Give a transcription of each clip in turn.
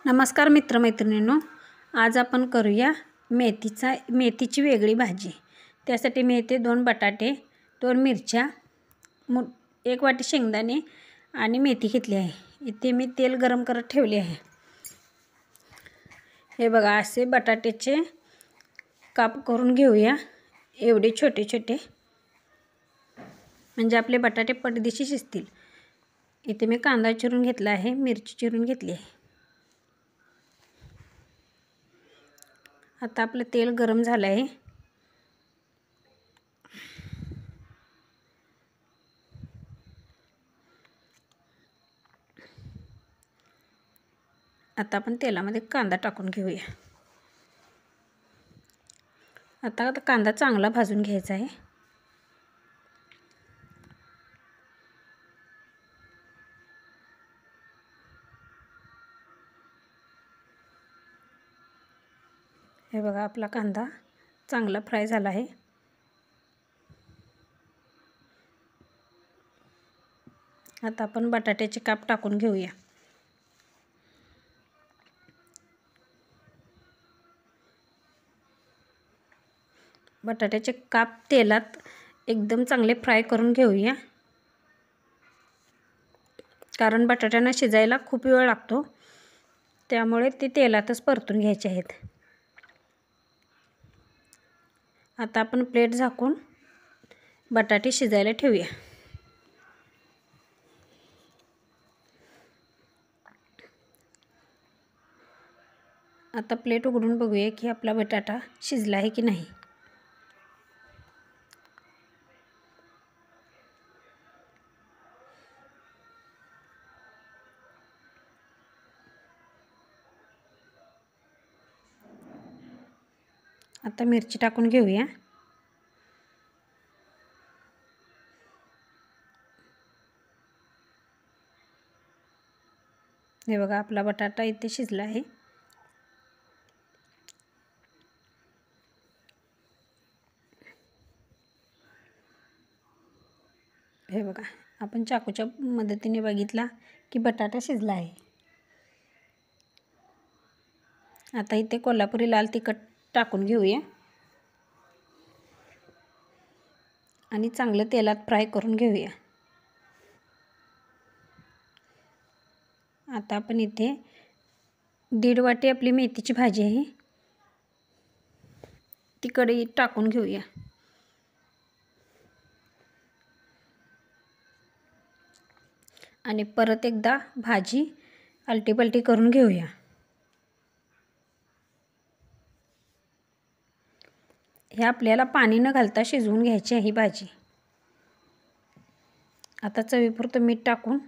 नमस्कार मित्रमैत्रिणींनो, आज आपण करूया मेथीची वेगळी भाजी। त्यासाठी मी इथे 2 बटाटे, 2 मिरच्या, 1 वाटी शेंगदाणे आणि मेथी घेतली आहे। इथे मी तेल गरम करत ठेवले आहे। हे बघा, असे बटाट्याचे काप करून घेऊया, एवढे छोटे छोटे, म्हणजे आपले बटाटे पटदिशी शिजतील। इथे मी कांदा चिरून घेतला आहे, मिरची चिरून घेतली आहे। आता आपलं तेल गरम झालं आहे। आता आपण तेलामध्ये कांदा टाकून घेऊया। आता कांदा चांगला भाजून घ्यायचा आहे। हे बघा, आपला कांदा चांगला फ्राय झाला आहे। आता आपण बटाट्याचे काप टाकून घेऊया। बटाट्याचे काप तेलात एकदम चांगले फ्राय करून घेऊया, कारण बटाट्यांना शिजायला खूप वेळ लागतो, त्यामुळे ते तेलातच परतून घ्यायचे आहेत। आता आपण प्लेट झाकून बटाटे शिजायला ठेवूया। आता प्लेट उघडून बघूया की आपला बटाटा शिजला आहे की नाही। आता मिरची टाकून घेऊया। हे बघा, आपला बटाटा इथे शिजला आहे। हे बघा, आपण चाकूच्या मदतीने बघितला की बटाटा शिजला आहे। आता इथे कोल्हापुरी लाल तिखट टाकून घेऊया आणि चांगलं तेलात फ्राय करून घेऊया। आता आपण इथे 1.5 वाटी आपली मेथीची भाजी आहे, ती कढईत टाकून घेऊया। आणि परत एकदा भाजी आलटीपलटी करून घेऊया। हे आपल्याला पाणी न घालता शिजवून घ्यायची आहे ही भाजी। आता चवीपुरतं मीठ टाकून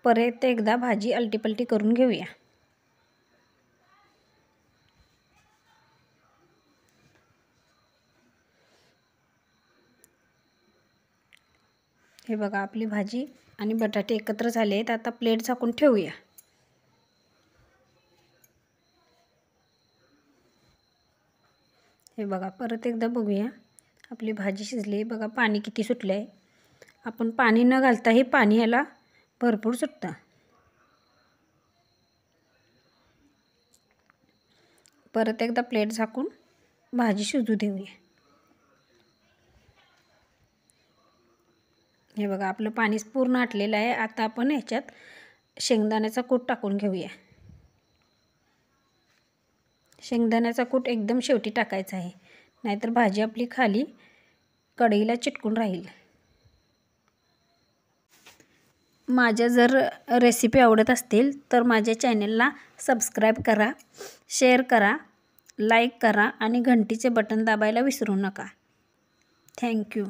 परत एकदा भाजी आलटीपलटी करून घेऊया। हे बघा, आपली भाजी आणि बटाटे एकत्र झाले आहेत। आता प्लेट झाकून ठेवूया। हे बघा, परत एकदा बघूया आपली भाजी शिजली आहे। बघा, पाणी किती सुटले आहे। आपण पाणी न घालता हे पाणी याला भरपूर सुटतं। परत एकदा प्लेट झाकून भाजी शिजू देऊया। हे बघा, आपलं पाणी पूर्ण आटलेलं आहे। आता आपण ह्याच्यात शेंगदाण्याचा कूट टाकून घेऊया। शेंगदाण्याचा कूट एकदम शेवटी टाकायचा आहे, नाहीतर भाजी आपली खाली कढईला चिटकून राहील। माझ्या जर रेसिपी आवडत असतील तर माझ्या चॅनलला सबस्क्राईब करा, शेअर करा, लाईक करा आणि घंटीचे बटन दाबायला विसरू नका। थँक्यू।